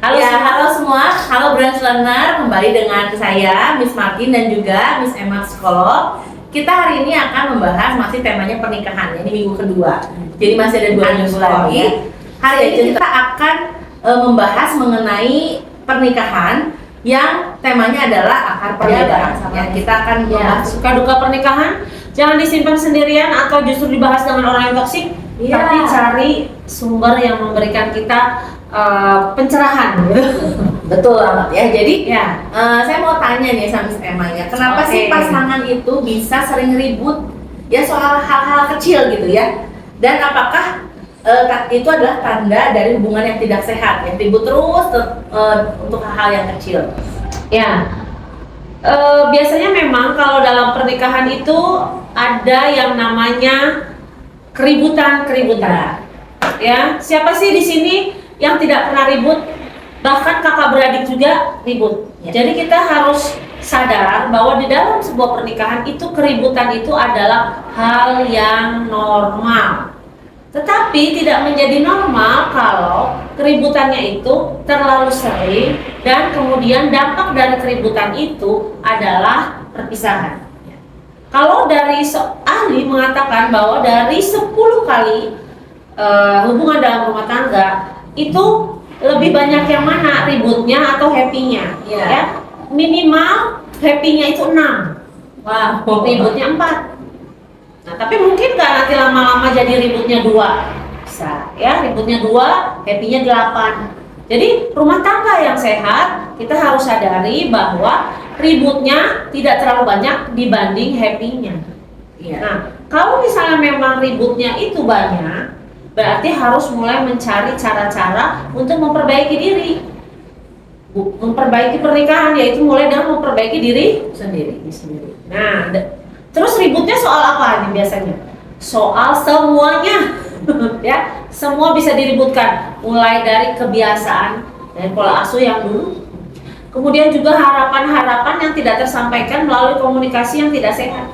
Halo semua, halo Branch Learner, kembali dengan saya Miss Martin dan juga Miss Emma psikolog. Kita hari ini akan membahas masih temanya pernikahan, ini minggu kedua. Jadi masih ada 2 minggu lagi. Hari ini kita akan membahas mengenai pernikahan yang temanya adalah akar perbedaan. Ya, kita akan membahas suka duka pernikahan. Jangan disimpan sendirian atau justru dibahas dengan orang yang toksik. Tapi cari sumber yang memberikan kita pencerahan. Betul amat ya. Jadi saya mau tanya nih sama Miss Emma ya, kenapa sih pasangan itu bisa sering ribut ya soal hal-hal kecil gitu ya? Dan apakah itu adalah tanda dari hubungan yang tidak sehat, yang ribut terus untuk hal-hal yang kecil? Ya, biasanya memang kalau dalam pernikahan itu ada yang namanya keributan. Ya, siapa sih di sini yang tidak pernah ribut? Bahkan kakak beradik juga ribut. Jadi kita harus sadar bahwa di dalam sebuah pernikahan itu keributan itu adalah hal yang normal. Tetapi tidak menjadi normal kalau keributannya itu terlalu sering dan kemudian dampak dari keributan itu adalah perpisahan. Kalau dari ahli mengatakan bahwa dari 10 kali hubungan dalam rumah tangga itu lebih banyak yang mana ributnya atau happy-nya, ya. Minimal happy-nya itu 6. Wah, ributnya 4. Nah, tapi mungkin nggak nanti lama-lama jadi ributnya 2. Bisa, ya, ributnya 2, happy-nya 8. Jadi rumah tangga yang sehat, kita harus sadari bahwa ributnya tidak terlalu banyak dibanding happy-nya. Nah, kalau misalnya memang ributnya itu banyak, berarti harus mulai mencari cara-cara untuk memperbaiki diri. Memperbaiki pernikahan yaitu mulai dengan memperbaiki diri sendiri. Nah, terus ributnya soal apa nih biasanya? Soal semuanya. Ya, semua bisa diributkan, mulai dari kebiasaan dan pola asuh yang dulu. Kemudian juga harapan-harapan yang tidak tersampaikan melalui komunikasi yang tidak sehat.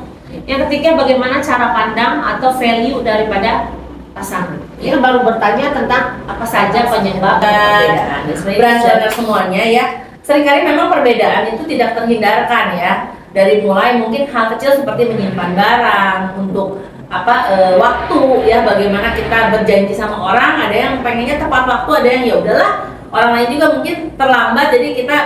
Yang ketiga, bagaimana cara pandang atau value daripada pasangan. Ini baru bertanya tentang apa saja penyebab perbedaan. Beranjak semuanya ya. Seringkali memang perbedaan itu tidak terhindarkan ya. Dari mulai mungkin hal kecil seperti menyimpan barang untuk waktu ya, bagaimana kita berjanji sama orang, ada yang pengennya tepat waktu, ada yang ya udahlah, orang lain juga mungkin terlambat, jadi kita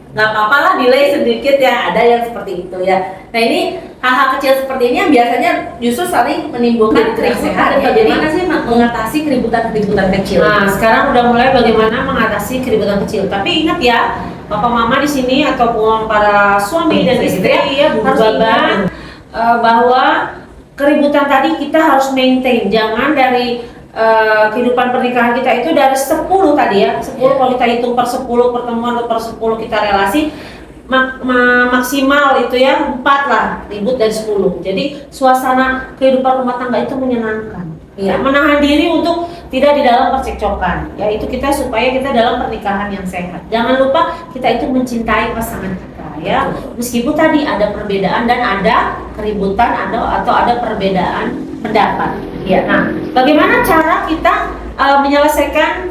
nggak apa-apa lah delay sedikit ya, ada yang seperti itu ya. Nah, ini hal-hal kecil seperti ini yang biasanya justru saling menimbulkan keributan ya. Jadi mengatasi keributan kecil. Nah, sekarang udah mulai bagaimana mengatasi keributan kecil. Tapi ingat ya, Bapak Mama di sini ataupun para suami dan istri ya harus ingat bahwa keributan tadi kita harus maintain. Jangan dari kehidupan pernikahan kita itu dari 10 tadi ya, 10 kalau kita hitung per 10 pertemuan atau per 10 kita relasi maksimal itu ya 4 lah ribut dari 10. Jadi suasana kehidupan rumah tangga itu menyenangkan. Ya, menahan diri untuk tidak di dalam percekcokan. Ya, itu kita supaya kita dalam pernikahan yang sehat. Jangan lupa kita itu mencintai pasangan kita ya. Meskipun tadi ada perbedaan dan ada keributan atau ada perbedaan pendapat. Ya. Nah, bagaimana cara kita menyelesaikan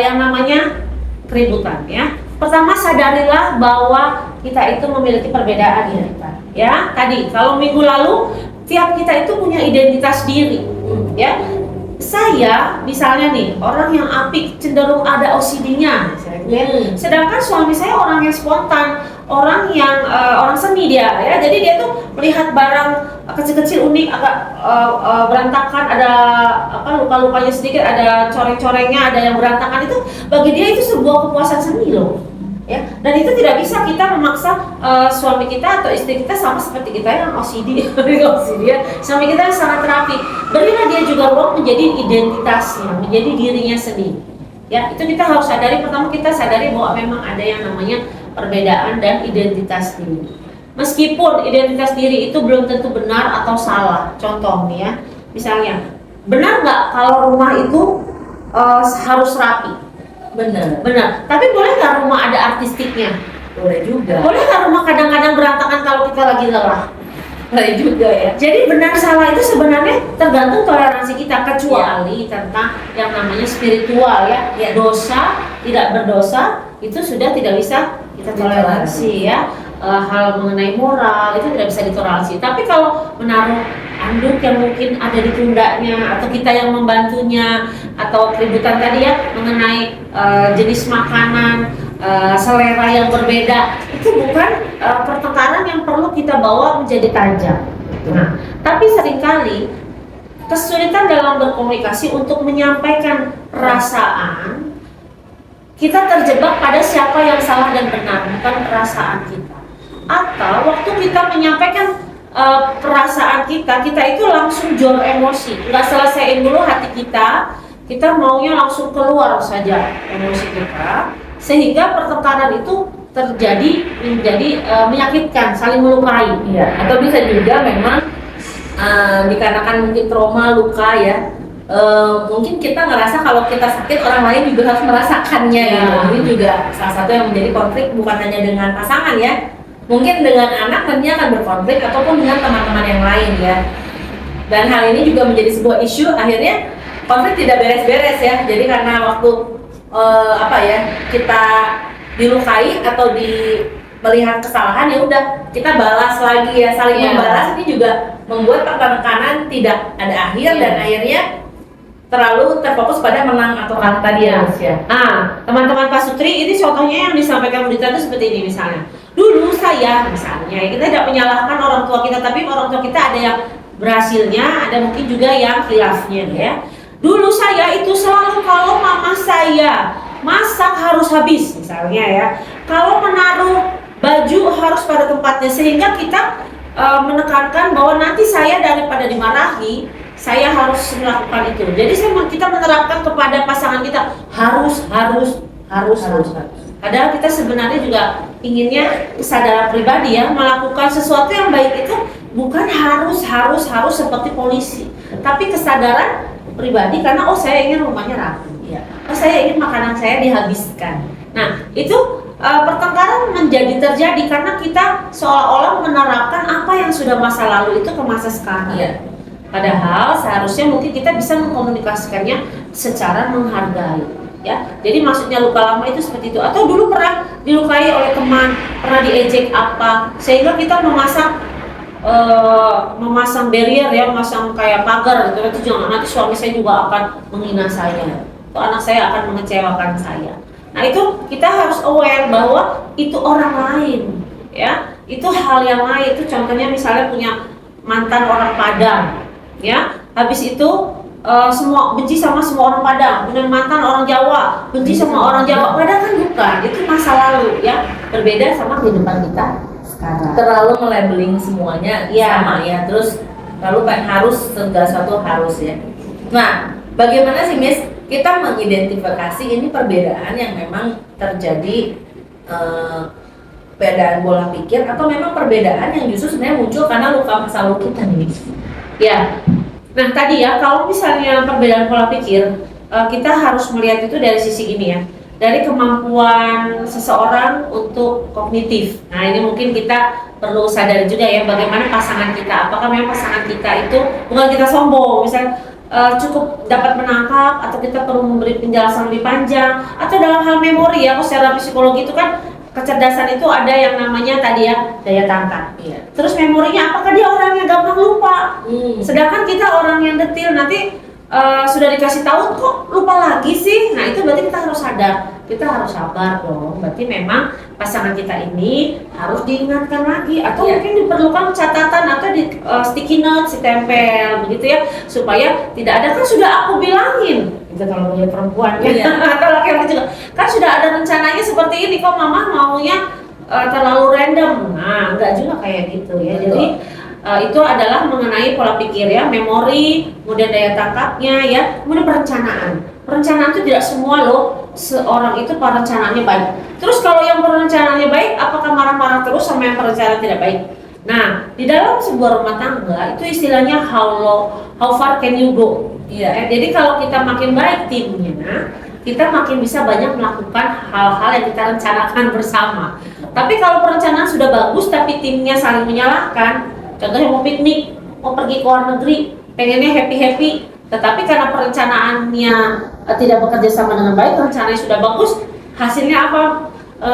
yang namanya keributan ya? Pertama, sadarilah bahwa kita itu memiliki perbedaan ya. Ya, tadi kalau minggu lalu tiap kita itu punya identitas diri. Ya, saya misalnya nih orang yang apik cenderung ada OCD-nya, sedangkan suami saya orang yang spontan, orang yang orang seni dia, ya. Jadi dia tuh melihat barang kecil-kecil unik, agak berantakan, ada luka-lukanya sedikit, ada coreng-corengnya, ada yang berantakan, itu bagi dia itu sebuah kepuasan seni loh. Ya, dan itu tidak bisa kita memaksa suami kita atau istri kita sama seperti kita yang OCD, ya. Suami kita yang sangat terapi, berilah dia juga ruang menjadi identitasnya, menjadi dirinya sendiri. Ya, itu kita harus sadari. Pertama, kita sadari bahwa memang ada yang namanya perbedaan dan identitas diri. Meskipun identitas diri itu belum tentu benar atau salah. Contoh nih ya, misalnya, benar nggak kalau rumah itu harus rapi? Benar. Tapi boleh nggak rumah ada artistiknya? Boleh juga. Boleh nggak rumah kadang-kadang berantakan kalau kita lagi lelah? Baik juga ya. Jadi benar salah itu sebenarnya tergantung toleransi kita, kecuali tentang yang namanya spiritual ya. Dosa, tidak berdosa itu sudah tidak bisa kita toleransi ya. Hal mengenai moral itu tidak bisa ditoleransi. Tapi kalau menaruh anduk yang mungkin ada di pundaknya, atau kita yang membantunya, atau keributan tadi ya mengenai jenis makanan, selera yang berbeda, itu bukan pertengkaran yang perlu kita bawa menjadi tajam. Nah, tapi seringkali kesulitan dalam berkomunikasi untuk menyampaikan perasaan, kita terjebak pada siapa yang salah dan benar, bukan perasaan kita. Atau waktu kita menyampaikan perasaan kita itu langsung jor emosi, nggak selesaiin dulu hati kita maunya langsung keluar saja emosi kita, sehingga pertengkaran itu terjadi menjadi menyakitkan, saling melukai. Iya. Atau bisa juga memang dikarenakan mungkin trauma, luka ya. Mungkin kita ngerasa kalau kita sakit orang lain juga harus merasakannya gitu. Ini juga salah satu yang menjadi konflik, bukan hanya dengan pasangan ya. Mungkin dengan anak nantinya akan berkonflik, ataupun dengan teman-teman yang lain ya. Dan hal ini juga menjadi sebuah isu, akhirnya konflik tidak beres-beres ya. Jadi karena waktu kita dilukai atau melihat kesalahan, ya udah kita balas lagi ya, saling membalas. Ini juga membuat pertengkaran tidak ada akhir dan akhirnya terlalu terfokus pada menang atau kalah tadi ya. Teman-teman Pak Sutri, ini contohnya yang disampaikan berita itu seperti ini misalnya. Dulu saya misalnya, kita tidak menyalahkan orang tua kita, tapi orang tua kita ada yang berhasilnya, ada mungkin juga yang khilafnya ya. Dulu saya itu selalu kalau mama saya masak harus habis misalnya ya. Kalau menaruh baju harus pada tempatnya, sehingga kita menekankan bahwa nanti saya daripada dimarahi, saya harus melakukan itu. Jadi kita menerapkan kepada pasangan kita harus. Padahal kita sebenarnya juga inginnya kesadaran pribadi ya, melakukan sesuatu yang baik itu bukan harus seperti polisi, tapi kesadaran pribadi karena saya ingin rumahnya rapi ya. Saya ingin makanan saya dihabiskan. Nah, itu pertengkaran menjadi terjadi karena kita seolah-olah menerapkan apa yang sudah masa lalu itu ke masa sekarang. Iya. Padahal seharusnya mungkin kita bisa mengkomunikasikannya secara menghargai. Ya, jadi maksudnya luka lama itu seperti itu. Atau dulu pernah dilukai oleh teman, pernah diejek apa, sehingga kita memasang barrier ya, memasang kayak pagar gitu. Itu jangan, nanti suami saya juga akan menghina saya, atau anak saya akan mengecewakan saya. Nah, itu kita harus aware bahwa itu orang lain, ya, itu hal yang lain. Itu contohnya misalnya punya mantan orang Padang, ya, habis itu semua benci sama semua orang Padang, punya mantan orang Jawa, benci sama orang Jawa. Padahal kan bukan, itu masa lalu ya, berbeda sama kehidupan kita sekarang. Terlalu melabeling semuanya sama ya, terus lalu harus segala sesuatu harus ya. Nah, bagaimana sih Miss kita mengidentifikasi ini perbedaan yang memang terjadi, perbedaan pola pikir, atau memang perbedaan yang justru sebenarnya muncul karena luka masa lalu kita nih? Ya. Nah tadi ya, kalau misalnya perbedaan pola pikir, kita harus melihat itu dari sisi ini ya, dari kemampuan seseorang untuk kognitif. Nah ini mungkin kita perlu sadari juga ya, bagaimana pasangan kita, apakah memang pasangan kita itu, bukan kita sombong, misalnya cukup dapat menangkap, atau kita perlu memberi penjelasan lebih panjang, atau dalam hal memori ya, secara psikologi itu kan kecerdasan itu ada yang namanya tadi ya, daya tangkap. Iya. Terus memorinya, apakah dia orang yang gampang lupa? Sedangkan kita orang yang detil, nanti sudah dikasih tahu kok lupa lagi sih. Nah itu berarti kita harus sadar, kita harus sabar dong. Berarti memang pasangan kita ini harus diingatkan lagi, atau mungkin diperlukan catatan atau di sticky note, ditempel begitu ya, supaya tidak ada, kan sudah aku bilangin. Itu kalau punya perempuan ya, atau laki-laki juga kan sudah ada rencananya seperti ini, kok mama maunya terlalu random. Nah enggak juga kayak gitu ya. Betul. Jadi itu adalah mengenai pola pikir ya, memori, kemudian daya tangkapnya ya, kemudian perencanaan. Perencanaan itu tidak semua loh, seorang itu perencanaannya baik. Terus kalau yang perencanaannya baik, apakah marah-marah terus sama yang perencanaan tidak baik? Nah, di dalam sebuah rumah tangga itu istilahnya how far can you go? Iya. Jadi kalau kita makin baik timnya, kita makin bisa banyak melakukan hal-hal yang kita rencanakan bersama. Tapi kalau perencanaan sudah bagus tapi timnya saling menyalahkan, contohnya mau piknik, mau pergi ke luar negeri, pengennya happy-happy, tetapi karena perencanaannya tidak bekerja sama dengan baik, rencananya sudah bagus, hasilnya apa?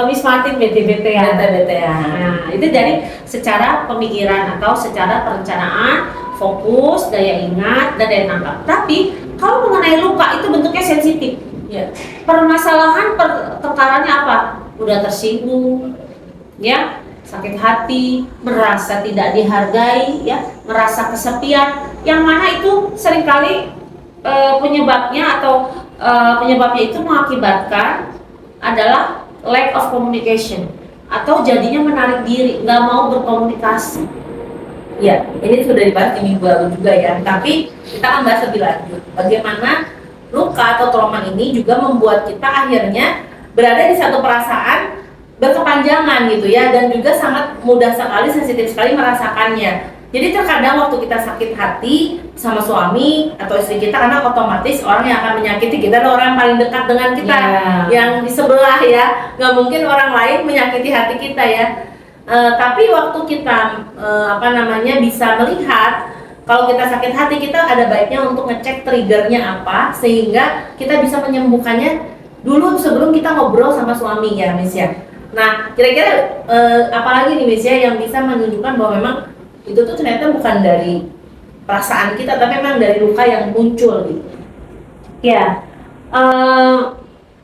Miss Martin bete-bete ya. Nah, itu dari secara pemikiran atau secara perencanaan, fokus, daya ingat, dan daya tangkap. Tapi kalau mengenai luka itu bentuknya sensitif. Ya. Permasalahan perkaranya apa? Udah tersinggung, ya, sakit hati, merasa tidak dihargai, ya, merasa kesepian. Yang mana itu seringkali penyebabnya itu mengakibatkan adalah lack of communication atau jadinya menarik diri, nggak mau berkomunikasi. Ya, ini sudah dibahas di minggu lalu juga ya. Tapi kita akan bahas lebih lanjut bagaimana luka atau trauma ini juga membuat kita akhirnya berada di satu perasaan berkepanjangan gitu ya, dan juga sangat mudah sekali, sensitif sekali merasakannya. Jadi terkadang waktu kita sakit hati sama suami atau istri kita, karena otomatis orang yang akan menyakiti kita adalah orang yang paling dekat dengan kita, yang di sebelah ya, nggak mungkin orang lain menyakiti hati kita ya. Tapi waktu kita bisa melihat kalau kita sakit hati, kita ada baiknya untuk ngecek triggernya apa, sehingga kita bisa menyembuhkannya dulu sebelum kita ngobrol sama suami ya, Miss ya. Nah, kira-kira apalagi nih Miss ya yang bisa menunjukkan bahwa memang itu tuh ternyata bukan dari perasaan kita, tapi memang dari luka yang muncul gitu. Ya,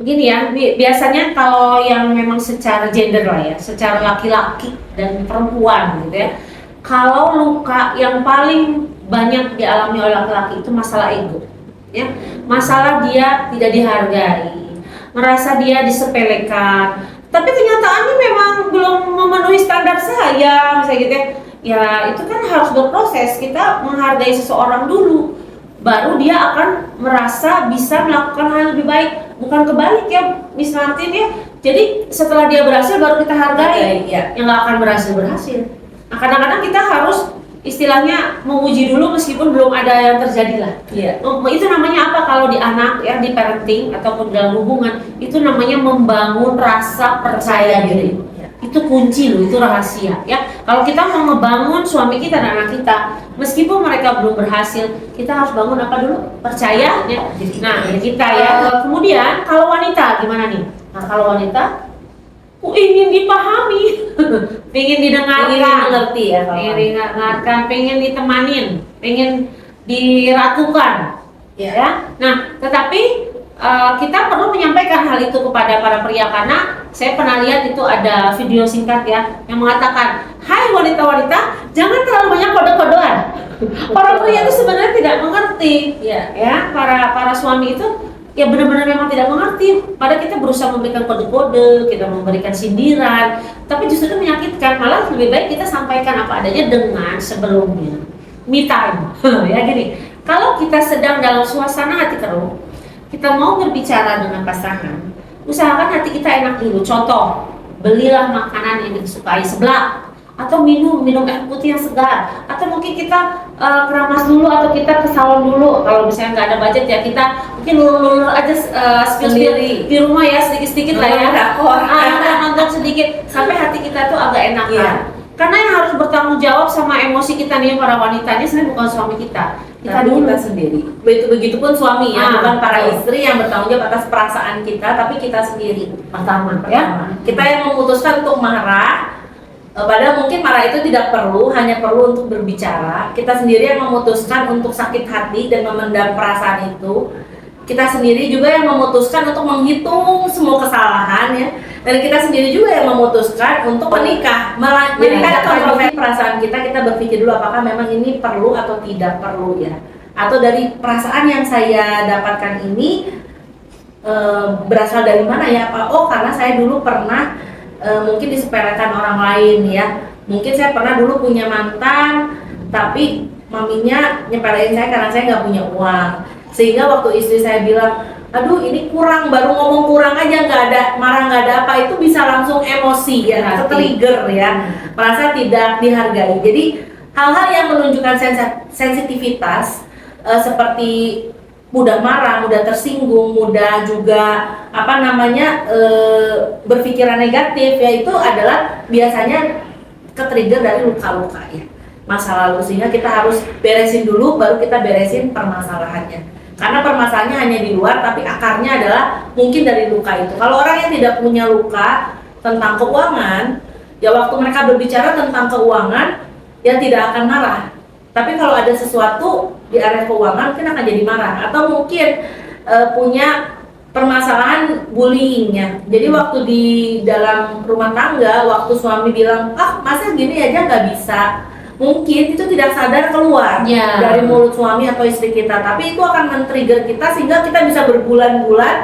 begini ya, biasanya kalau yang memang secara gender lah ya, secara laki-laki dan perempuan gitu ya, kalau luka yang paling banyak dialami oleh laki-laki itu masalah ego, ya, masalah dia tidak dihargai, merasa dia disepelekan, tapi kenyataannya memang belum memenuhi standar saya, misalnya gitu ya. Ya itu kan harus berproses, kita menghargai seseorang dulu, baru dia akan merasa bisa melakukan hal lebih baik, bukan kebalik ya Miss Martin ya. Jadi setelah dia berhasil baru kita hargai, ya. Yang nggak akan berhasil. Nah kadang-kadang kita harus istilahnya memuji dulu meskipun belum ada yang terjadi lah. Iya. Itu namanya apa kalau di anak ya, di parenting ataupun dalam hubungan, itu namanya membangun rasa percaya diri. Itu kunci loh, itu rahasia ya. Kalau kita mau ngebangun suami kita dan anak kita, meskipun mereka belum berhasil, kita harus bangun apa dulu? Percaya ya. Nah, dari kita ya. Kemudian kalau wanita gimana nih? Nah, kalau wanita ingin dipahami, pengen didengarkan, ingin mengerti ya, pengen didengarkan, pengen ditemanin, pengen diratukan, ya. Nah, tetapi kita perlu menyampaikan hal itu kepada para pria, karena saya pernah lihat itu ada video singkat ya yang mengatakan, hai wanita-wanita, jangan terlalu banyak kode-kodean. Para pria itu sebenarnya tidak mengerti, ya para suami itu ya benar-benar memang tidak mengerti. Padahal kita berusaha memberikan kode-kode, kita memberikan sindiran, tapi justru itu menyakitkan. Malah lebih baik kita sampaikan apa adanya dengan sebelumnya me time. Ya gini, kalau kita sedang dalam suasana hati keruh, kita mau berbicara dengan pasangan, usahakan hati kita enak dulu. Contoh, belilah makanan yang disukai sebelah, atau minum air putih yang segar, atau mungkin kita keramas dulu, atau kita ke salon dulu. Kalau misalnya nggak ada budget ya, kita mungkin lulur aja sendiri di rumah ya, sedikit-sedikit lah ya, nonton sedikit sampai hati kita tuh agak enakan. Karena yang harus bertanggung jawab sama emosi kita nih para wanita ini sebenarnya bukan suami kita sendiri. Begitupun suami ya, bukan para istri yang bertanggung jawab atas perasaan kita, tapi kita sendiri pertama. Ya, kita yang memutuskan untuk marah. Padahal mungkin marah itu tidak perlu, hanya perlu untuk berbicara. Kita sendiri yang memutuskan untuk sakit hati dan memendam perasaan itu. Kita sendiri juga yang memutuskan untuk menghitung semua kesalahan ya. Dan kita sendiri juga yang memutuskan untuk menikah. Jadi kan kontroversi perasaan kita berpikir dulu apakah memang ini perlu atau tidak perlu ya. Atau dari perasaan yang saya dapatkan ini berasal dari mana ya? Oh karena saya dulu pernah mungkin disepelekan orang lain ya. Mungkin saya pernah dulu punya mantan, tapi maminya nyepelein saya karena saya nggak punya uang. Sehingga waktu istri saya bilang, aduh ini kurang, baru ngomong kurang aja, nggak ada marah, nggak ada apa, itu bisa langsung emosi ya, trigger ya, merasa tidak dihargai. Jadi hal-hal yang menunjukkan sensitivitas seperti mudah marah, mudah tersinggung, mudah juga berpikiran negatif ya, itu adalah biasanya ke-trigger dari luka-luka ya. masa lalu, sehingga kita harus beresin dulu baru kita beresin permasalahannya. Karena permasalahannya hanya di luar, tapi akarnya adalah mungkin dari luka itu. Kalau orang yang tidak punya luka tentang keuangan, ya waktu mereka berbicara tentang keuangan, ya tidak akan marah. Tapi kalau ada sesuatu di area keuangan, mungkin akan jadi marah. Atau mungkin punya permasalahan bullyingnya. Jadi waktu di dalam rumah tangga, waktu suami bilang, masa gini aja nggak bisa, mungkin itu tidak sadar keluar dari mulut suami atau istri kita, tapi itu akan men-trigger kita sehingga kita bisa berbulan-bulan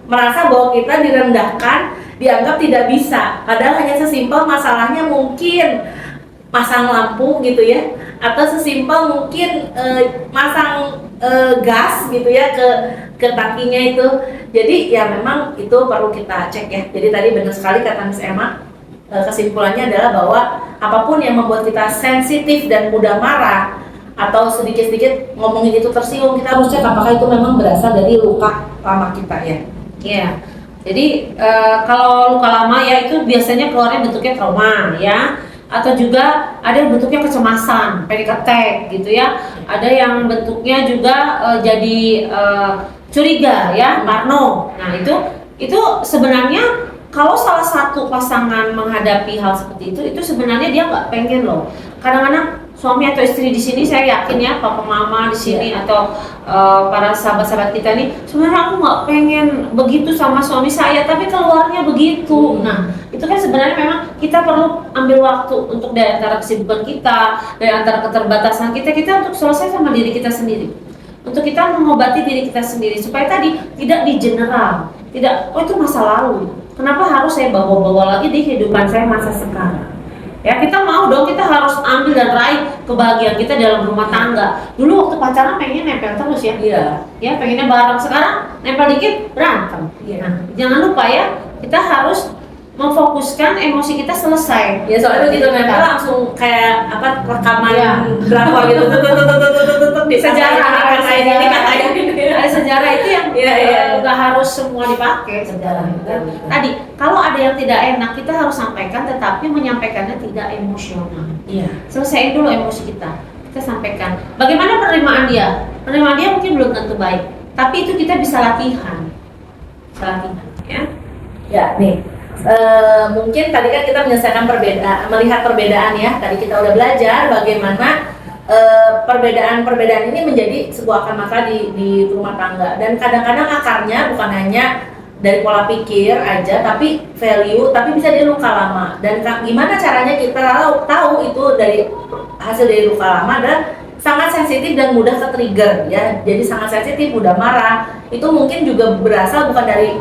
merasa bahwa kita direndahkan, dianggap tidak bisa, padahal hanya sesimpel masalahnya mungkin pasang lampu gitu ya, atau sesimpel mungkin masang gas gitu ya ke tangkinya itu. Jadi ya memang itu perlu kita cek ya. Jadi tadi benar sekali kata Miss Emma, kesimpulannya adalah bahwa apapun yang membuat kita sensitif dan mudah marah atau sedikit-sedikit ngomongin itu tersinggung, kita harus cek apakah itu memang berasal dari luka lama kita ya. Iya. Jadi kalau luka lama ya itu biasanya keluarnya bentuknya trauma ya, atau juga ada yang bentuknya kecemasan, panic attack gitu ya. Ada yang bentuknya juga jadi curiga ya, parno. Nah itu sebenarnya kalau salah satu pasangan menghadapi hal seperti itu sebenarnya dia nggak pengen loh. Kadang-kadang suami atau istri di sini, saya yakin ya, papa mama di sini atau para sahabat-sahabat kita nih, sebenarnya aku nggak pengen begitu sama suami saya, tapi keluarnya begitu. Nah, itu kan sebenarnya memang kita perlu ambil waktu untuk dari antara kesibukan kita, dari antara keterbatasan kita untuk selesai sama diri kita sendiri. Untuk kita mengobati diri kita sendiri supaya tadi tidak di general, tidak itu masa lalu. Kenapa harus saya bawa-bawa lagi di kehidupan saya masa sekarang? Ya kita mau dong, kita harus ambil dan raih kebahagiaan kita dalam rumah tangga. Dulu waktu pacaran pengen nempel terus ya. Iya. Ya pengennya bareng, sekarang nempel dikit berantem. Iya. Nah, jangan lupa ya, kita harus memfokuskan emosi kita selesai. Ya soalnya begitu nempel langsung kayak apa, rekaman drakor gitu, Di sejarah ada sejarah itu yang nggak harus semua dipakai sejarah. Tadi kalau ada yang tidak enak kita harus sampaikan, tetapi menyampaikannya tidak emosional. Iya. Selesaiin dulu emosi kita sampaikan. Bagaimana penerimaan dia? Penerimaan dia mungkin belum tentu baik, tapi itu kita bisa latihan ya. Ya nih. Mungkin tadi kan kita menyelesaikan melihat perbedaan ya. Tadi kita udah belajar bagaimana perbedaan-perbedaan ini menjadi sebuah akar masalah di rumah tangga, dan kadang-kadang akarnya bukan hanya dari pola pikir aja, tapi value, tapi bisa dari luka lama. Dan gimana caranya kita tahu itu dari hasil dari luka lama dan sangat sensitif dan mudah ke-trigger ya. Jadi sangat sensitif, mudah marah. Itu mungkin juga berasal bukan dari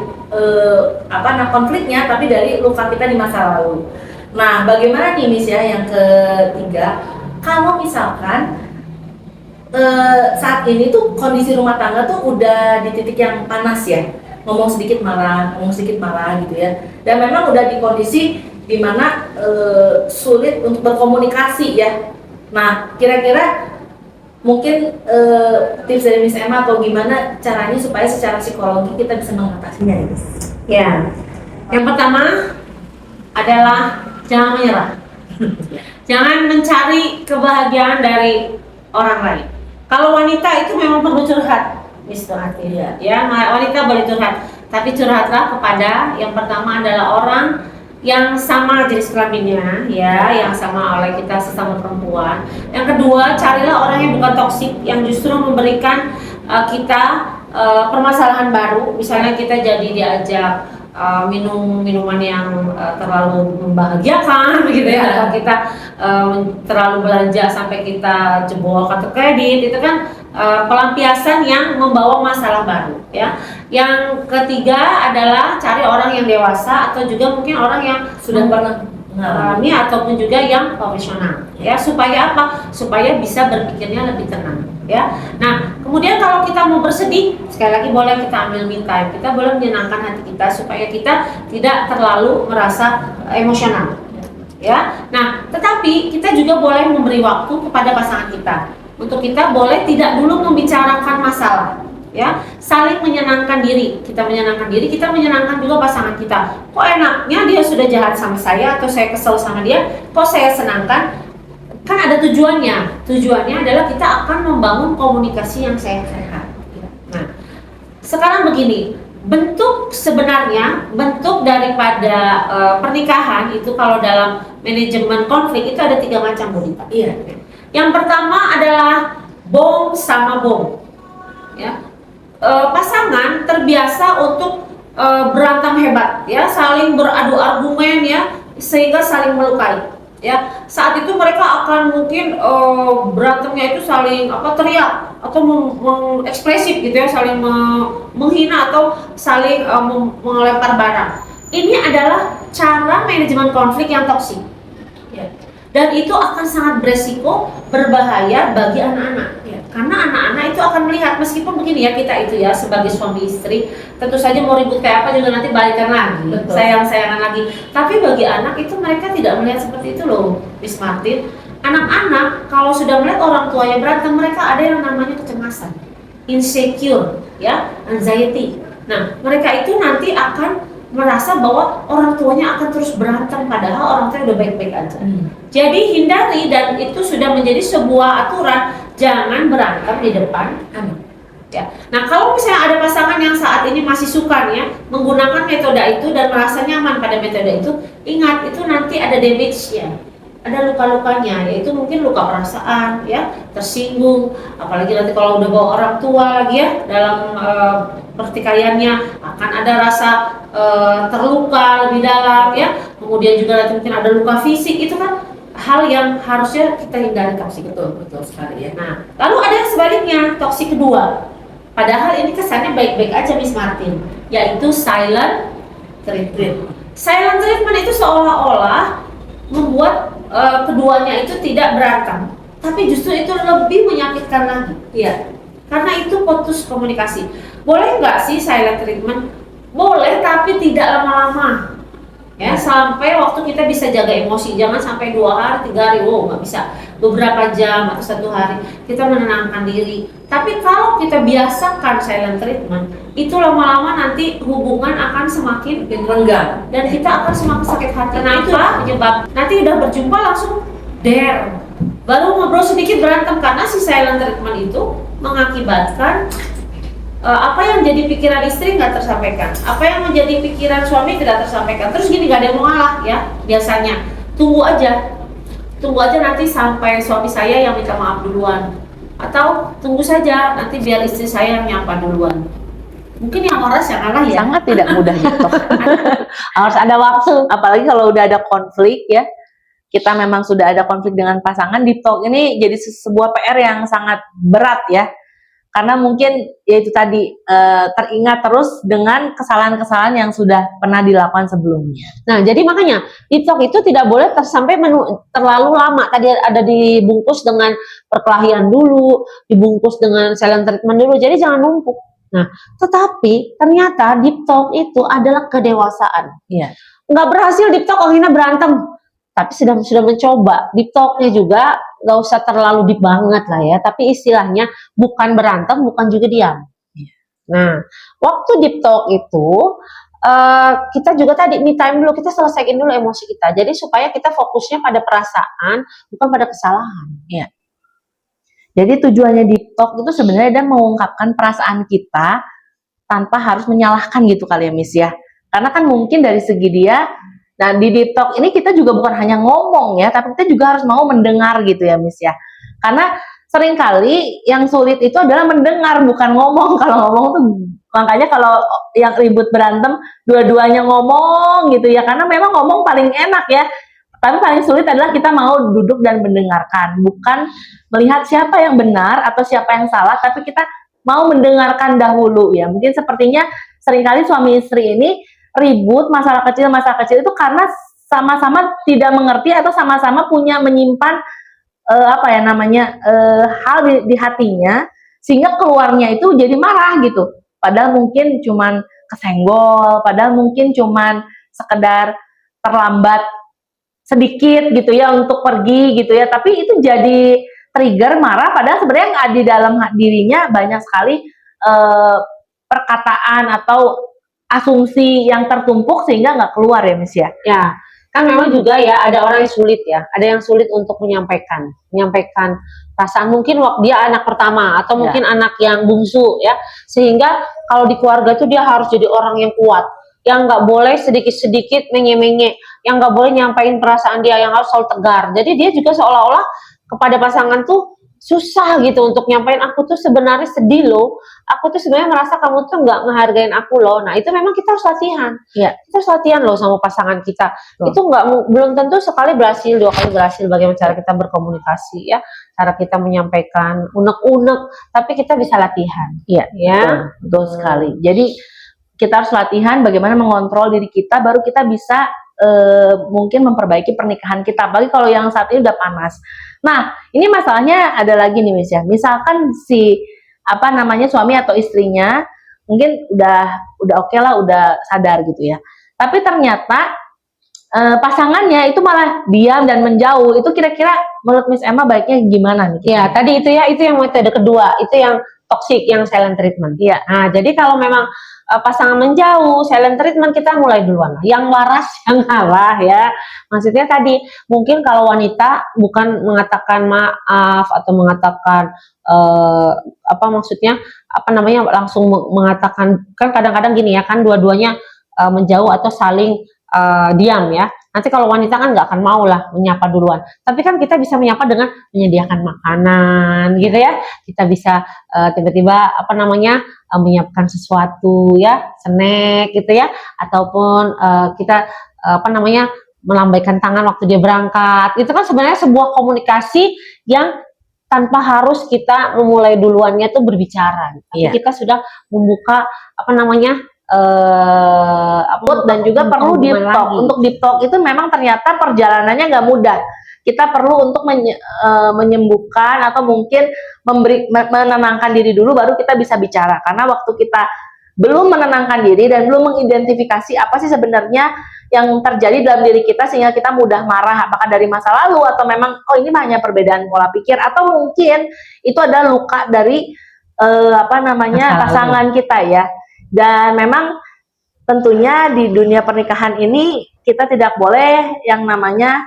konfliknya, tapi dari luka kita di masa lalu. Nah, bagaimana nih Miss ya yang ketiga, kalau misalkan saat ini tuh kondisi rumah tangga tuh udah di titik yang panas ya, ngomong sedikit marah gitu ya, dan memang udah di kondisi dimana sulit untuk berkomunikasi ya. Nah, kira-kira mungkin tips dari Miss Emma atau gimana caranya supaya secara psikologi kita bisa mengatasinya ya, Miss? Ya, yang pertama adalah jangan menyerah. Jangan mencari kebahagiaan dari orang lain. Kalau wanita itu memang perlu curhat, Miss Tuhati. Ya, wanita boleh curhat, tapi curhatlah kepada yang pertama adalah orang yang sama jenis kelaminnya, ya, yang sama oleh kita sesama perempuan. Yang kedua, carilah orang yang bukan toksik, yang justru memberikan kita permasalahan baru. Misalnya kita jadi diajak minum minuman yang terlalu membahagiakan begitu ya, atau kita terlalu belanja sampai kita jebol kartu kredit, itu kan pelampiasan yang membawa masalah baru ya. Yang ketiga adalah cari orang yang dewasa atau juga mungkin orang yang sudah pernah mengalami ataupun juga yang profesional ya, supaya apa? Supaya bisa berpikirnya lebih tenang ya. Nah, kemudian kalau kita mau bersedih, sekali lagi boleh kita ambil me time, kita boleh menyenangkan hati kita supaya kita tidak terlalu merasa emosional ya. Nah, tetapi kita juga boleh memberi waktu kepada pasangan kita untuk kita boleh tidak dulu membicarakan masalah ya, saling menyenangkan diri, kita menyenangkan juga pasangan kita. Kok enaknya dia sudah jahat sama saya atau saya kesel sama dia, kok saya senangkan? kan ada tujuannya. Tujuannya adalah kita akan membangun komunikasi yang sehat. Nah, sekarang begini, bentuk daripada pernikahan itu kalau dalam manajemen konflik itu ada 3 macam, Bu Dita. Iya. Yang pertama adalah bom sama bom. Ya. Pasangan terbiasa untuk berantem hebat, ya, saling beradu argumen, ya, sehingga saling melukai. Ya, saat itu mereka akan mungkin berantemnya itu saling teriak atau mengekspresif gitu ya, saling menghina atau saling melempar barang. Ini adalah cara manajemen konflik yang toksik. Ya. Dan itu akan sangat beresiko, berbahaya bagi anak-anak. Ya. Karena anak-anak itu akan melihat, meskipun begini ya, kita itu ya sebagai suami istri tentu saja mau ribut kayak apa juga nanti balikan lagi, sayang-sayangan lagi. Tapi bagi anak itu mereka tidak melihat seperti itu loh, Miss Martin. Anak-anak kalau sudah melihat orang tuanya berantem, mereka ada yang namanya kecemasan, insecure, ya, anxiety. Nah, mereka itu nanti akan merasa bahwa orang tuanya akan terus berantem, padahal orang tua udah baik-baik aja. Jadi hindari, dan itu sudah menjadi sebuah aturan, jangan berantem di depan anak. Ya. Nah, kalau misalnya ada pasangan yang saat ini masih suka ya menggunakan metode itu dan merasa nyaman pada metode itu, ingat itu nanti ada damage-nya, ada luka-lukanya, yaitu mungkin luka perasaan, ya, tersinggung, apalagi nanti kalau udah bawa orang tua lagi ya dalam pertikaiannya akan ada rasa terluka lebih dalam, ya. Kemudian juga nanti mungkin ada luka fisik, itu kan hal yang harusnya kita hindari toksik. Betul sekali ya. Nah, lalu ada yang sebaliknya, toksik kedua. Padahal ini kesannya baik-baik aja, Miss Martin, yaitu silent treatment. Silent treatment itu seolah-olah membuat keduanya itu tidak berantem, tapi justru itu lebih menyakitkan lagi. Iya. Karena itu putus komunikasi. Boleh nggak sih silent treatment? Boleh, tapi tidak lama-lama. Ya, sampai waktu kita bisa jaga emosi, jangan sampai 2 hari, 3 hari, nggak bisa. Beberapa jam atau 1 hari kita menenangkan diri. Tapi kalau kita biasakan silent treatment, itu lama-lama nanti hubungan akan semakin renggang dan kita akan semakin sakit hati. Kenapa? Penyebab nanti udah berjumpa langsung der, baru ngobrol sedikit berantem, karena si silent treatment itu mengakibatkan apa yang jadi pikiran istri nggak tersampaikan, apa yang menjadi pikiran suami tidak tersampaikan. Terus gini, nggak ada yang mau ngalah ya biasanya. Tunggu aja nanti sampai suami saya yang minta maaf duluan, atau tunggu saja nanti biar istri saya yang nyapa duluan. Mungkin yang waras yang ngalah ya. Sangat tidak mudah gitu. Harus ada waktu, apalagi kalau udah ada konflik ya. Kita memang sudah ada konflik dengan pasangan, deep talk ini jadi sebuah PR yang sangat berat ya. Karena mungkin ya itu tadi teringat terus dengan kesalahan-kesalahan yang sudah pernah dilakukan sebelumnya. Nah, jadi makanya deep talk itu tidak boleh terlalu lama. Tadi ada dibungkus dengan perkelahian dulu, dibungkus dengan silent treatment dulu. Jadi jangan numpuk. Nah, tetapi ternyata deep talk itu adalah kedewasaan. Iya. Nggak berhasil deep talk, akhirnya berantem. Tapi sudah mencoba. Deep talknya juga nggak usah terlalu deep banget lah ya. Tapi istilahnya bukan berantem, bukan juga diam. Nah, waktu deep talk itu kita juga tadi me time dulu, kita selesaikan dulu emosi kita. Jadi supaya kita fokusnya pada perasaan, bukan pada kesalahan. Iya. Jadi tujuannya deep talk itu sebenarnya dia mengungkapkan perasaan kita tanpa harus menyalahkan gitu kali ya, Miss ya. Karena kan mungkin dari segi dia, nah di deep talk ini kita juga bukan hanya ngomong ya, tapi kita juga harus mau mendengar gitu ya, Miss ya. Karena seringkali yang sulit itu adalah mendengar, bukan ngomong. Kalau ngomong tuh, makanya kalau yang ribut berantem, dua-duanya ngomong gitu ya, karena memang ngomong paling enak ya. Tapi paling sulit adalah kita mau duduk dan mendengarkan, bukan melihat siapa yang benar atau siapa yang salah, tapi kita mau mendengarkan dahulu ya. Mungkin sepertinya seringkali suami istri ini ribut masalah kecil itu karena sama-sama tidak mengerti atau sama-sama punya menyimpan hal di hatinya, sehingga keluarnya itu jadi marah gitu. Padahal mungkin cuman kesenggol, padahal mungkin cuman sekedar terlambat sedikit gitu ya untuk pergi gitu ya, tapi itu jadi trigger marah, padahal sebenarnya di dalam dirinya banyak sekali perkataan atau asumsi yang tertumpuk sehingga nggak keluar ya, Miss ya. Ya, Kan memang juga ya ada orang yang sulit ya, ada yang sulit untuk menyampaikan perasaan, mungkin waktu dia anak pertama atau mungkin anak yang bungsu ya, sehingga kalau di keluarga itu dia harus jadi orang yang kuat, yang nggak boleh sedikit-sedikit menye-menye, yang nggak boleh nyampain perasaan dia, yang harus selalu tegar. Jadi dia juga seolah-olah kepada pasangan tuh susah gitu untuk nyampain, aku tuh sebenarnya sedih loh, aku tuh sebenarnya merasa kamu tuh nggak ngehargain aku loh. Nah itu memang kita harus latihan, kita harus latihan loh sama pasangan kita. Itu belum tentu sekali berhasil, 2 kali berhasil. Bagaimana cara kita berkomunikasi ya, cara kita menyampaikan unek-unek, tapi kita bisa latihan. Iya, Ya, betul sekali. Jadi kita harus latihan bagaimana mengontrol diri kita, baru kita bisa mungkin memperbaiki pernikahan kita. Apalagi kalau yang saat ini udah panas. Nah, ini masalahnya ada lagi nih, Miss ya. Misalkan si suami atau istrinya mungkin udah oke lah, udah sadar gitu ya. Tapi ternyata pasangannya itu malah diam dan menjauh. Itu kira-kira menurut Miss Emma baiknya gimana nih? ya tadi itu ya, itu yang metode kedua, itu yang toxic, yang silent treatment. Iya. Nah, jadi kalau memang pasangan menjauh, silent treatment, kita mulai duluan. Yang waras yang ngalah ya. Maksudnya tadi mungkin kalau wanita bukan mengatakan maaf atau mengatakan langsung mengatakan, kan kadang-kadang gini ya, kan dua-duanya menjauh atau saling diam ya. Nanti kalau wanita kan nggak akan mau lah menyapa duluan. Tapi kan kita bisa menyapa dengan menyediakan makanan gitu ya. Kita bisa tiba-tiba menyiapkan sesuatu ya, snack gitu ya, ataupun kita melambaikan tangan waktu dia berangkat. Itu kan sebenarnya sebuah komunikasi yang tanpa harus kita memulai duluannya tuh berbicara. Tapi kita sudah membuka Dan juga perlu deep talk. Untuk deep talk itu memang ternyata perjalanannya nggak mudah. Kita perlu untuk menyembuhkan atau mungkin menenangkan diri dulu, baru kita bisa bicara. Karena waktu kita belum menenangkan diri dan belum mengidentifikasi apa sih sebenarnya yang terjadi dalam diri kita sehingga kita mudah marah, apakah dari masa lalu atau memang ini hanya perbedaan pola pikir, atau mungkin itu adalah luka dari pasangan kita ya. Dan memang tentunya di dunia pernikahan ini kita tidak boleh yang namanya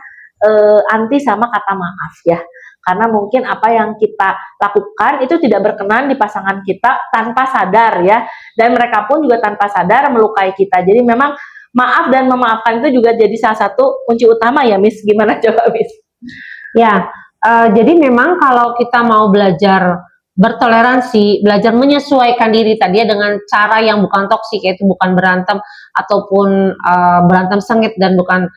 anti sama kata maaf ya. Karena mungkin apa yang kita lakukan itu tidak berkenan di pasangan kita tanpa sadar ya. Dan mereka pun juga tanpa sadar melukai kita. Jadi memang maaf dan memaafkan itu juga jadi salah satu kunci utama ya, Miss. Gimana coba, Miss? Ya, jadi memang kalau kita mau belajar bertoleransi, belajar menyesuaikan diri tadi ya dengan cara yang bukan toksik, yaitu bukan berantem ataupun berantem sengit dan bukan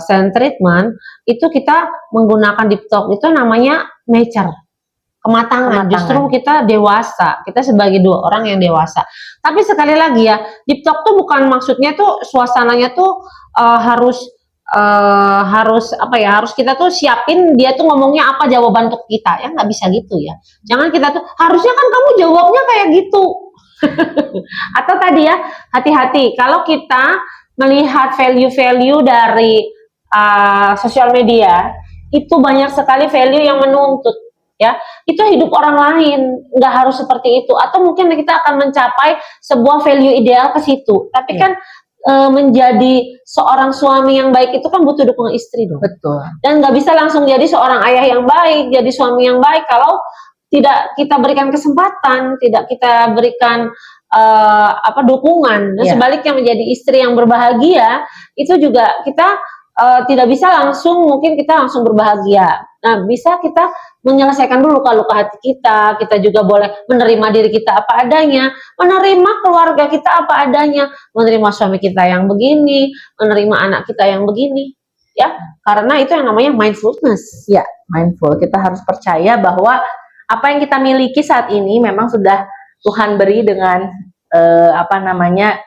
silent treatment, itu kita menggunakan deep talk, itu namanya mature, kematangan. Justru kita dewasa, kita sebagai 2 orang yang dewasa. Tapi sekali lagi ya, deep talk tuh bukan maksudnya tuh suasananya tuh harus kita tuh siapin dia tuh ngomongnya apa jawaban untuk kita ya, nggak bisa gitu ya. Jangan kita tuh harusnya kan kamu jawabnya kayak gitu. Atau tadi ya, hati-hati kalau kita melihat value-value dari sosial media, itu banyak sekali value yang menuntut ya, itu hidup orang lain, nggak harus seperti itu. Atau mungkin kita akan mencapai sebuah value ideal ke situ, tapi kan menjadi seorang suami yang baik itu kan butuh dukungan istri dong. Betul. Dan nggak bisa langsung jadi seorang ayah yang baik, jadi suami yang baik kalau tidak kita berikan kesempatan, tidak kita berikan dukungan. Dan sebaliknya menjadi istri yang berbahagia itu juga kita tidak bisa langsung berbahagia. Nah, bisa kita menyelesaikan dulu luka-luka hati kita. Kita juga boleh menerima diri kita apa adanya, menerima keluarga kita apa adanya, menerima suami kita yang begini, menerima anak kita yang begini. Ya, karena itu yang namanya mindfulness. Ya, mindful. Kita harus percaya bahwa apa yang kita miliki saat ini memang sudah Tuhan beri dengan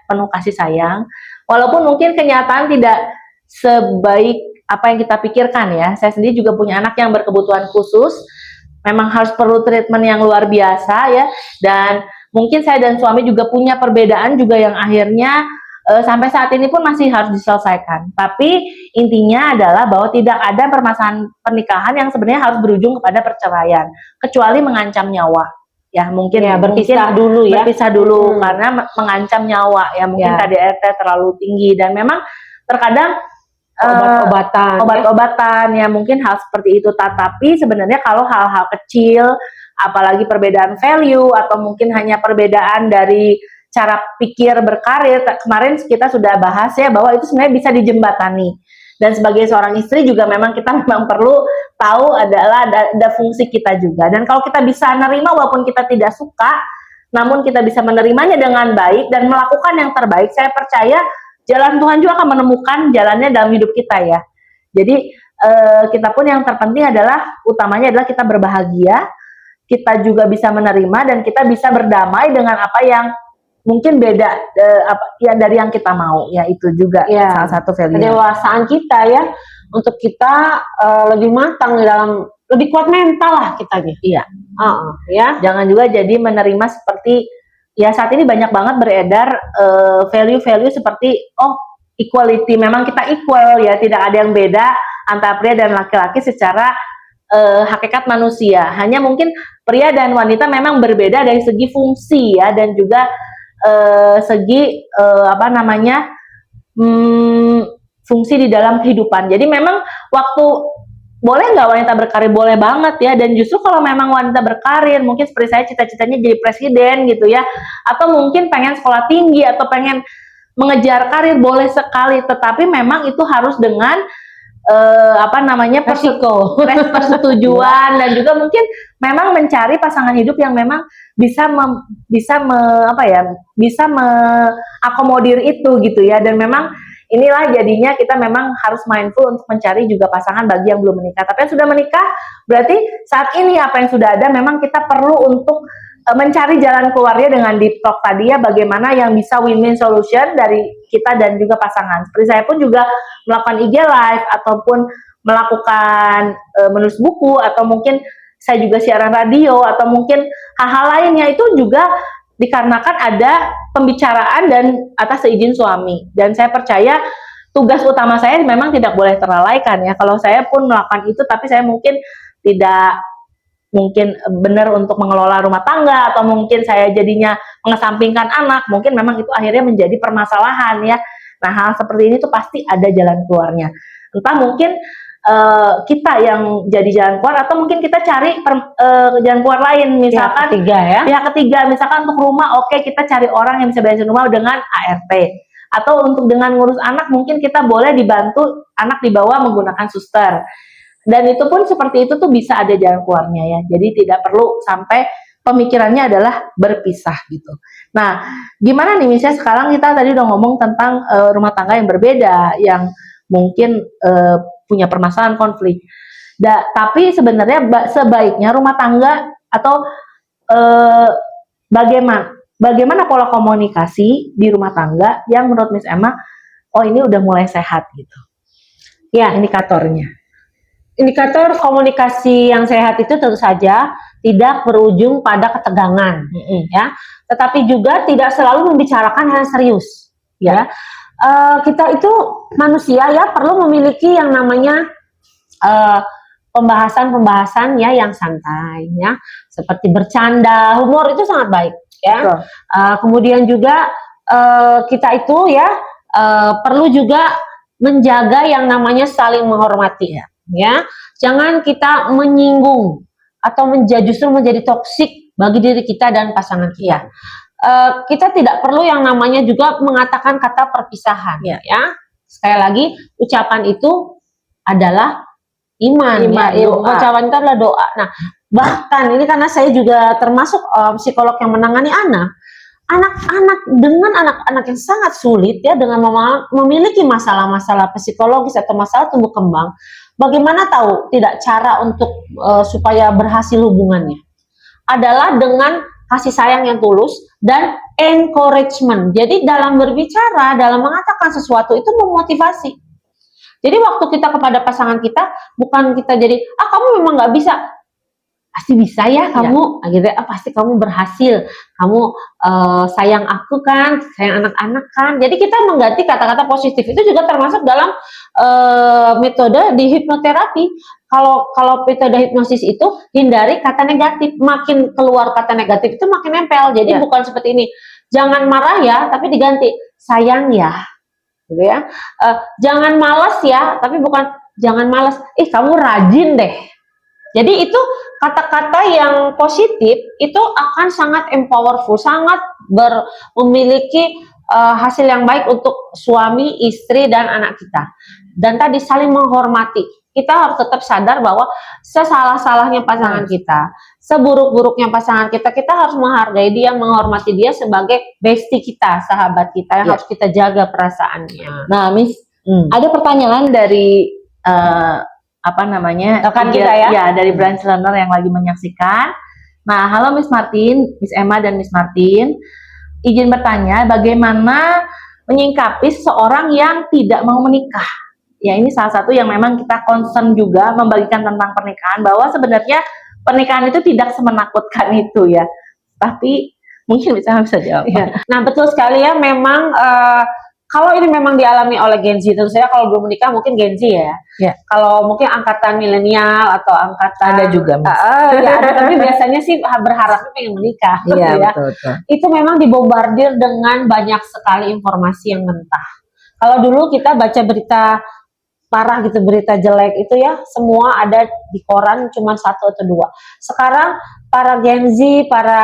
penuh kasih sayang. Walaupun mungkin kenyataan tidak sebaik apa yang kita pikirkan ya. Saya sendiri juga punya anak yang berkebutuhan khusus. Memang harus perlu treatment yang luar biasa ya. Dan mungkin saya dan suami juga punya perbedaan juga yang akhirnya sampai saat ini pun masih harus diselesaikan. Tapi intinya adalah bahwa tidak ada permasalahan pernikahan yang sebenarnya harus berujung kepada perceraian, kecuali mengancam nyawa. Ya mungkin ya, berpisah dulu karena mengancam nyawa ya, mungkin KDRT terlalu tinggi. Dan memang terkadang obat-obatan. obat-obatan ya mungkin hal seperti itu. Tetapi sebenarnya kalau hal-hal kecil, apalagi perbedaan value atau mungkin hanya perbedaan dari cara pikir berkarir, kemarin kita sudah bahas ya bahwa itu sebenarnya bisa dijembatani. Dan sebagai seorang istri juga memang kita memang perlu tahu adalah ada fungsi kita juga. Dan kalau kita bisa menerima walaupun kita tidak suka, namun kita bisa menerimanya dengan baik dan melakukan yang terbaik, saya percaya jalan Tuhan juga akan menemukan jalannya dalam hidup kita ya. Jadi kita pun yang terpenting adalah utamanya adalah kita berbahagia, kita juga bisa menerima dan kita bisa berdamai dengan apa yang mungkin beda ya dari yang kita mau ya, itu juga salah satu value. Kedewasaan kita ya untuk kita lebih matang di dalam, lebih kuat mental lah kitanya. Iya. Ya. Jangan juga jadi menerima seperti ya saat ini banyak banget beredar value-value seperti equality, memang kita equal ya, tidak ada yang beda antara pria dan laki-laki secara hakikat manusia. Hanya mungkin pria dan wanita memang berbeda dari segi fungsi ya, dan juga segi fungsi di dalam kehidupan. Jadi memang waktu boleh nggak wanita berkarir, boleh banget ya. Dan justru kalau memang wanita berkarir, mungkin seperti saya cita-citanya jadi presiden gitu ya, atau mungkin pengen sekolah tinggi atau pengen mengejar karir, boleh sekali. Tetapi memang itu harus dengan persetujuan dan juga mungkin memang mencari pasangan hidup yang memang bisa mengakomodir itu gitu ya. Dan memang inilah jadinya kita memang harus mindful untuk mencari juga pasangan bagi yang belum menikah. Tapi yang sudah menikah berarti saat ini apa yang sudah ada memang kita perlu untuk mencari jalan keluarnya dengan deep talk tadi ya, bagaimana yang bisa win-win solution dari kita dan juga pasangan. Seperti saya pun juga melakukan IG live ataupun melakukan menulis buku, atau mungkin saya juga siaran radio, atau mungkin hal-hal lainnya itu juga dikarenakan ada pembicaraan dan atas seizin suami. Dan saya percaya tugas utama saya memang tidak boleh terlalaikan ya. Kalau saya pun melakukan itu, tapi saya mungkin tidak benar untuk mengelola rumah tangga, atau mungkin saya jadinya mengesampingkan anak, mungkin memang itu akhirnya menjadi permasalahan ya. Nah, hal seperti ini tuh pasti ada jalan keluarnya. Entah mungkin kita yang jadi jalan keluar, atau mungkin kita cari jalan keluar lain, misalkan pihak ketiga, misalkan untuk rumah, oke, kita cari orang yang bisa beresin rumah dengan ART, atau untuk dengan ngurus anak mungkin kita boleh dibantu anak dibawa menggunakan suster. Dan itu pun seperti itu tuh bisa ada jalan keluarnya ya. Jadi tidak perlu sampai pemikirannya adalah berpisah gitu. Nah, gimana nih misalnya sekarang kita tadi udah ngomong tentang rumah tangga yang berbeda, yang mungkin punya permasalahan konflik. Tapi sebenarnya sebaiknya rumah tangga atau bagaimana pola komunikasi di rumah tangga yang menurut Miss Emma, ini udah mulai sehat gitu. Ya, indikatornya. Indikator komunikasi yang sehat itu tentu saja tidak berujung pada ketegangan, ya. Tetapi juga tidak selalu membicarakan hal serius, ya. Kita itu manusia ya, perlu memiliki yang namanya pembahasan-pembahasan ya yang santai, ya, seperti bercanda, humor itu sangat baik, ya. Kemudian juga kita itu ya perlu juga menjaga yang namanya saling menghormati ya. Jangan kita menyinggung atau justru menjadi toksik bagi diri kita dan pasangan kita. Kita tidak perlu yang namanya juga mengatakan kata perpisahan ya. Sekali lagi, ucapan itu adalah iman. Ucapan itu adalah doa. Nah, bahkan ini karena saya juga termasuk psikolog yang menangani anak-anak dengan anak-anak yang sangat sulit ya, dengan memiliki masalah-masalah psikologis atau masalah tumbuh kembang. Bagaimana tahu tidak cara untuk supaya berhasil hubungannya? Adalah dengan kasih sayang yang tulus dan encouragement. Jadi dalam berbicara, dalam mengatakan sesuatu itu memotivasi. Jadi waktu kita kepada pasangan kita, bukan kita jadi, kamu memang nggak bisa. Pasti bisa ya kamu, gitu ya. Pasti kamu berhasil, kamu sayang aku kan, sayang anak-anak kan. Jadi kita mengganti kata-kata positif itu juga termasuk dalam metode di hipnoterapi. Kalau metode hipnosis itu hindari kata negatif, makin keluar kata negatif itu makin nempel. Jadi bukan seperti ini, jangan marah ya, tapi diganti sayang ya. gitu ya. Jangan malas ya, tapi bukan jangan malas. Kamu rajin deh. Jadi itu kata-kata yang positif itu akan sangat empowerful, sangat memiliki hasil yang baik untuk suami, istri, dan anak kita. Dan tadi saling menghormati. Kita harus tetap sadar bahwa sesalah-salahnya pasangan kita, seburuk-buruknya pasangan kita, kita harus menghargai dia, menghormati dia sebagai bestie kita, sahabat kita yang harus kita jaga perasaannya. Nah, Miss, ada pertanyaan dari rekan kita ya? Ya, dari branch learner yang lagi menyaksikan. Nah, halo Miss Martin, Miss Emma dan Miss Martin. Izin bertanya, bagaimana menyingkapi seorang yang tidak mau menikah? Ya, ini salah satu yang memang kita concern juga membagikan tentang pernikahan, bahwa sebenarnya pernikahan itu tidak semenakutkan itu ya. Tapi mungkin bisa jawab. Ya. Nah, betul sekali ya, memang kalau ini memang dialami oleh Gen Z, tentu saja kalau belum menikah mungkin Gen Z ya. Kalau mungkin angkatan milenial atau angkatan ada juga, ya ada, tapi biasanya sih berharapnya pengen menikah. Iya, ya. betul. Itu memang dibombardir dengan banyak sekali informasi yang mentah. Kalau dulu kita baca berita parah gitu, berita jelek itu ya semua ada di koran, cuma 1 atau 2. Sekarang para Gen Z, para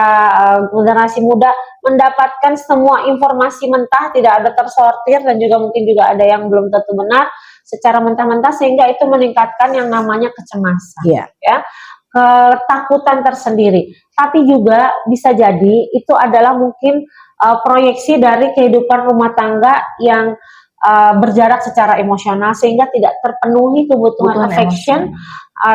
generasi muda mendapatkan semua informasi mentah, tidak ada tersortir, dan juga mungkin juga ada yang belum tentu benar secara mentah-mentah, sehingga itu meningkatkan yang namanya kecemasan, ya, ketakutan tersendiri. Tapi juga bisa jadi itu adalah mungkin proyeksi dari kehidupan rumah tangga yang berjarak secara emosional, sehingga tidak terpenuhi kebutuhan affection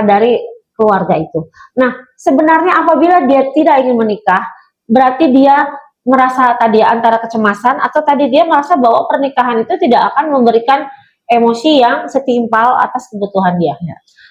dari keluarga itu. Nah, sebenarnya apabila dia tidak ingin menikah, berarti dia merasa tadi antara kecemasan, atau tadi dia merasa bahwa pernikahan itu tidak akan memberikan emosi yang setimpal atas kebutuhan dia.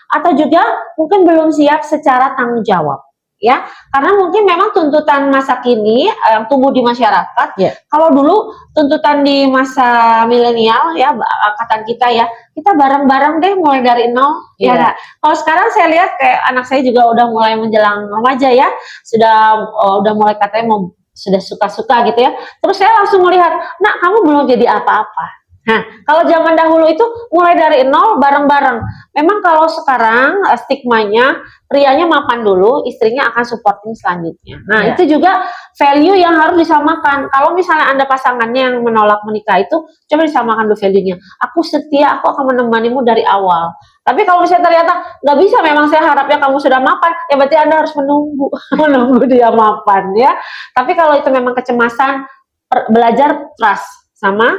Atau juga mungkin belum siap secara tanggung jawab. Ya, karena mungkin memang tuntutan masa kini yang tumbuh di masyarakat. Kalau dulu tuntutan di masa milenial ya, angkatan kita ya, kita bareng-bareng deh mulai dari nol. Ya, kalau sekarang saya lihat kayak anak saya juga udah mulai menjelang remaja ya, udah mulai katanya sudah suka-suka gitu ya. Terus saya langsung melihat, nak kamu belum jadi apa-apa. Nah, kalau zaman dahulu itu mulai dari nol bareng-bareng. Memang kalau sekarang stigmanya prianya mapan dulu, istrinya akan supporting selanjutnya. Nah, itu juga value yang harus disamakan. Kalau misalnya Anda pasangannya yang menolak menikah itu, coba disamakan dulu value-nya. Aku setia, aku akan menemanimu dari awal. Tapi kalau misalnya ternyata nggak bisa, memang saya harapnya kamu sudah mapan, ya berarti Anda harus menunggu dia mapan ya. Tapi kalau itu memang kecemasan, belajar trust sama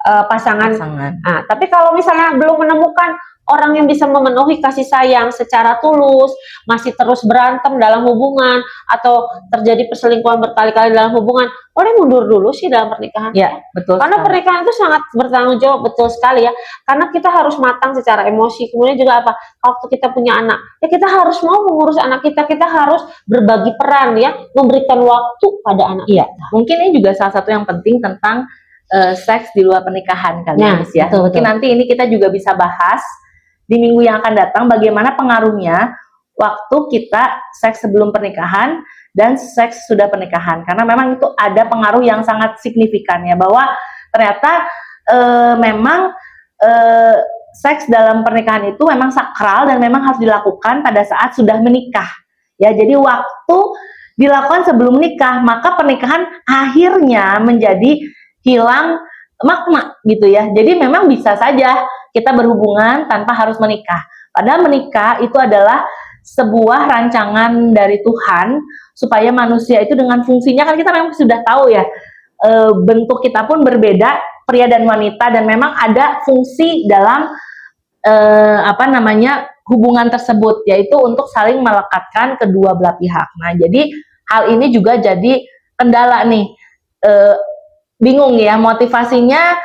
pasangan. Nah, tapi kalau misalnya belum menemukan orang yang bisa memenuhi kasih sayang secara tulus, masih terus berantem dalam hubungan, atau terjadi perselingkuhan berkali-kali dalam hubungan, boleh mundur dulu sih dalam pernikahan. Ya, betul. Karena pernikahan itu sangat bertanggung jawab, betul sekali ya. Karena kita harus matang secara emosi. Kemudian juga apa? Waktu kita punya anak, ya kita harus mau mengurus anak kita. Kita harus berbagi peran ya, memberikan waktu pada anak kita. Mungkin ini juga salah satu yang penting tentang seks di luar pernikahan kali ya. Betul. Mungkin nanti ini kita juga bisa bahas di minggu yang akan datang, bagaimana pengaruhnya waktu kita seks sebelum pernikahan dan seks sudah pernikahan, karena memang itu ada pengaruh yang sangat signifikan ya, bahwa ternyata memang seks dalam pernikahan itu memang sakral dan memang harus dilakukan pada saat sudah menikah ya. Jadi waktu dilakukan sebelum menikah, maka pernikahan akhirnya menjadi hilang makna gitu ya. Jadi memang bisa saja kita berhubungan tanpa harus menikah. Padahal menikah itu adalah sebuah rancangan dari Tuhan supaya manusia itu dengan fungsinya, kan kita memang sudah tahu ya, bentuk kita pun berbeda, pria dan wanita, dan memang ada fungsi dalam hubungan tersebut, yaitu untuk saling melekatkan kedua belah pihak. Nah, jadi hal ini juga jadi kendala nih. Bingung ya motivasinya,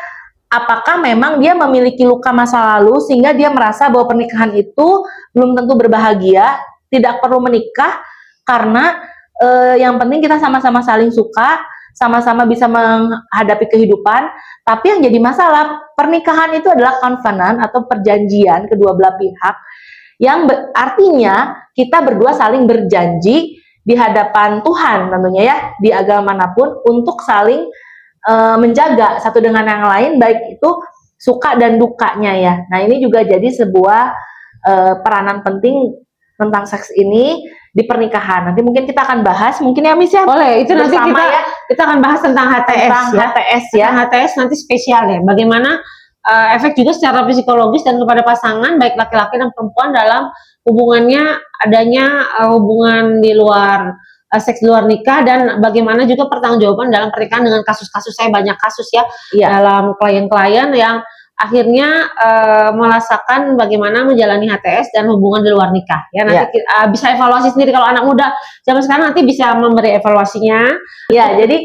apakah memang dia memiliki luka masa lalu sehingga dia merasa bahwa pernikahan itu belum tentu berbahagia, tidak perlu menikah, karena yang penting kita sama-sama saling suka, sama-sama bisa menghadapi kehidupan. Tapi yang jadi masalah, pernikahan itu adalah covenant atau perjanjian kedua belah pihak, yang artinya kita berdua saling berjanji di hadapan Tuhan tentunya ya, di agama manapun, untuk saling menjaga satu dengan yang lain, baik itu suka dan dukanya ya. Nah ini juga jadi sebuah peranan penting tentang seks ini di pernikahan. Nanti mungkin kita akan bahas, mungkin ya Miss ya. Boleh, itu nanti bersama kita ya, kita akan bahas tentang HTS tentang ya. HTS ya. Tentang HTS nanti spesial ya. Bagaimana efek juga secara psikologis dan kepada pasangan baik laki-laki dan perempuan dalam hubungannya, adanya hubungan di luar seks di luar nikah, dan bagaimana juga pertanggungjawaban dalam pernikahan dengan kasus-kasus. Saya banyak kasus ya Iya. dalam klien-klien yang akhirnya merasakan bagaimana menjalani HTS dan hubungan di luar nikah ya. Nanti bisa evaluasi sendiri kalau anak muda zaman sekarang nanti bisa memberi evaluasinya. Ya, jadi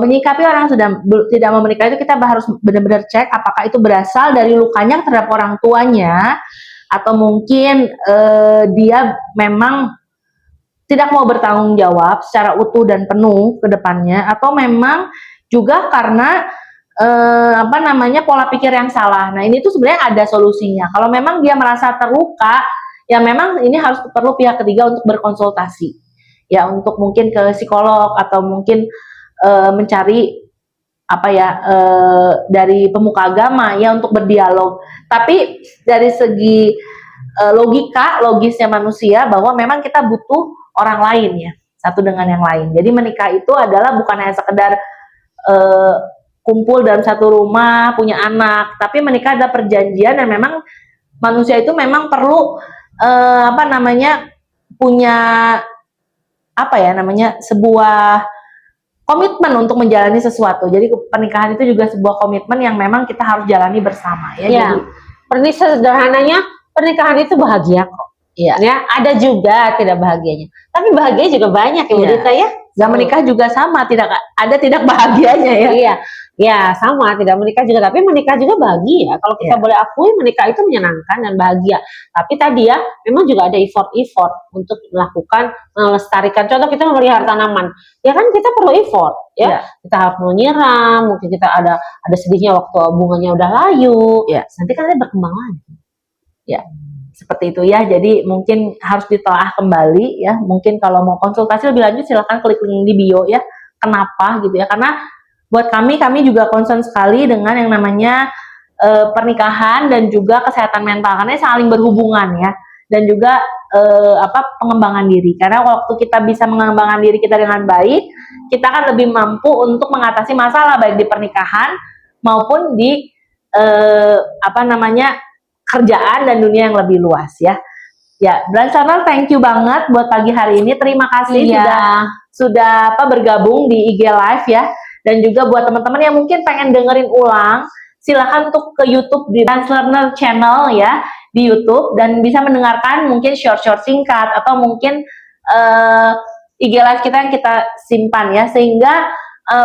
menyikapi orang sudah tidak mau menikah itu kita harus benar-benar cek apakah itu berasal dari lukanya terhadap orang tuanya, atau mungkin dia memang tidak mau bertanggung jawab secara utuh dan penuh ke depannya, atau memang juga karena pola pikir yang salah. Nah ini tuh sebenarnya ada solusinya. Kalau memang dia merasa terluka, ya memang ini harus perlu pihak ketiga untuk berkonsultasi, ya untuk mungkin ke psikolog atau mungkin mencari dari pemuka agama ya untuk berdialog. Tapi dari segi logisnya manusia, bahwa memang kita butuh orang lain ya, satu dengan yang lain. Jadi menikah itu adalah bukan hanya sekedar kumpul dalam satu rumah punya anak, tapi menikah ada perjanjian, dan memang manusia itu memang perlu punya sebuah komitmen untuk menjalani sesuatu. Jadi pernikahan itu juga sebuah komitmen yang memang kita harus jalani bersama ya. Jadi sederhananya pernikahan itu bahagia kok. Iya. Ya, ada juga tidak bahagianya. Tapi bahagia juga banyak ya, Budita ya. Gak menikah juga sama, tidak bahagianya ya. Iya. Ya, sama, tidak menikah juga, tapi menikah juga bahagia. Kalau kita boleh akui, menikah itu menyenangkan dan bahagia. Tapi tadi ya, memang juga ada effort untuk melakukan, melestarikan. Contoh kita memelihara tanaman. Ya kan kita perlu effort, ya. Kita harus menyiram, mungkin kita ada sedihnya waktu bunganya udah layu. Ya. Nanti kan dia berkembang lagi. Ya. Seperti itu ya, jadi mungkin harus ditelaah kembali ya. Mungkin kalau mau konsultasi lebih lanjut silahkan klik link di bio ya. Kenapa gitu ya, karena buat kami juga concern sekali dengan yang namanya pernikahan dan juga kesehatan mental, karena saling berhubungan ya. Dan juga pengembangan diri, karena waktu kita bisa mengembangkan diri kita dengan baik, kita kan lebih mampu untuk mengatasi masalah baik di pernikahan maupun di kerjaan dan dunia yang lebih luas ya. Ya, Branchner, thank you banget buat pagi hari ini. Terima kasih sudah bergabung di IG Live ya. Dan juga buat teman-teman yang mungkin pengen dengerin ulang, silakan untuk ke YouTube di Branchner Channel ya, di YouTube, dan bisa mendengarkan mungkin short singkat atau mungkin IG Live kita yang kita simpan ya, sehingga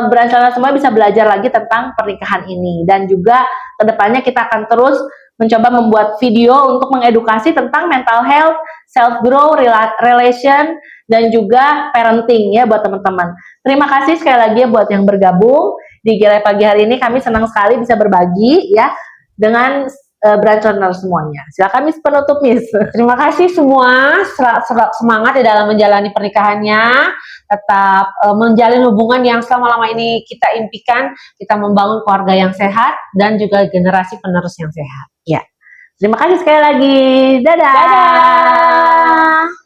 Branchner semua bisa belajar lagi tentang pernikahan ini. Dan juga kedepannya kita akan terus mencoba membuat video untuk mengedukasi tentang mental health, self-growth, relation, dan juga parenting ya buat teman-teman. Terima kasih sekali lagi ya buat yang bergabung di Gila Pagi hari ini. Kami senang sekali bisa berbagi ya dengan Branchner semuanya. Silakan Miss penutup Miss. Terima kasih semua, semangat di dalam menjalani pernikahannya, tetap menjalin hubungan yang selama-lama ini kita impikan, kita membangun keluarga yang sehat dan juga generasi penerus yang sehat. Ya. Terima kasih sekali lagi. Dadah. Dadah.